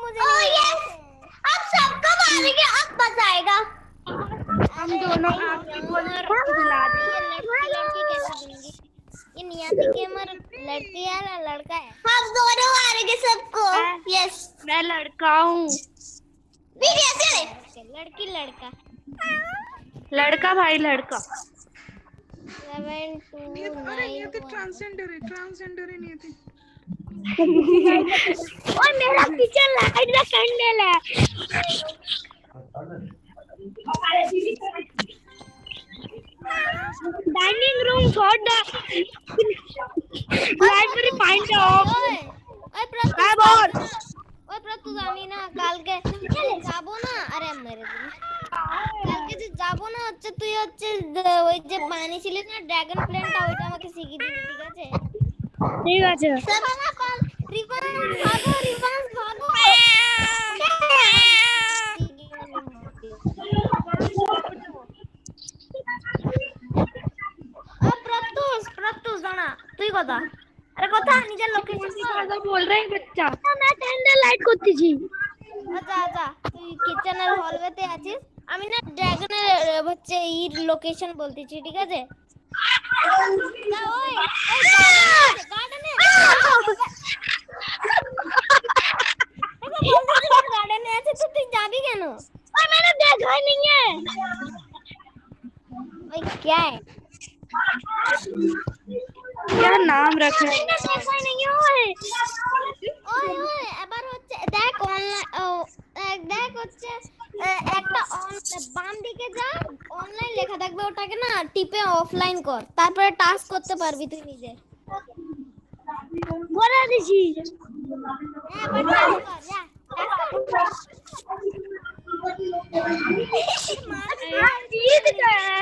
मुझे अब सबको मारेंगे, अब मजा आएगा। हम दोनों आपकी गोली दिला देंगे। ये लड़की कैसे दूंगी? ये नियति गेमर लड़की है ना लड़का है? हम दोनों मारेंगे सबको। यस मैं लड़का हूँ। लड़की लड़का लड़का भाई लड़का। 7 2 अरे 9 नियति ट्रांसजेंडर है नियति। और मेरा किचन लाइट का कैंडल है। Dining room third library find of. ওই প্রত্যু হ্যাঁ বল। ওই প্রত্যু আমি না কালকে যাবো না। আরে মেরে দিন কালকে যে যাবো না হচ্ছে তুই হচ্ছে ওই যে বানিয়েছিলিস না ড্রাগন প্লেনটা ওইটা আমাকে শিখিয়ে দিবি ঠিক আছে? ঠিক আছে। রিভান্স ভাগো প্রত্যুষ দাঁড়া তুই কথা। আরে কথা নিজের লোকেশন কথা बोल रहे हैं बच्चा। मैं कैंडल लाइट করতেছি। আচ্ছা তুই কিচেনের হলওয়েতে আছিস। আমি না ড্রাগনের হচ্ছে এই লোকেশন বলতেছি ঠিক আছে? না ওই গার্ডেনে গার্ডেনে আছে তো তুই যাবি কেন? और मैंने देखा ही नहीं है। ওই क्या है? क्या नाम रखा है? দেখা नहीं ওই এবার হচ্ছে দেখ অনলাইন দেখ হচ্ছে একটা বাম দিকে যা অনলাইন লেখা থাকবে ওটাকে না টিপে অফলাইন কর তারপরে টাস্ক করতে পারবি তুই নিজে। করে দিছি। হ্যাঁ বাট টাস্ক কর যা ঈদ का है।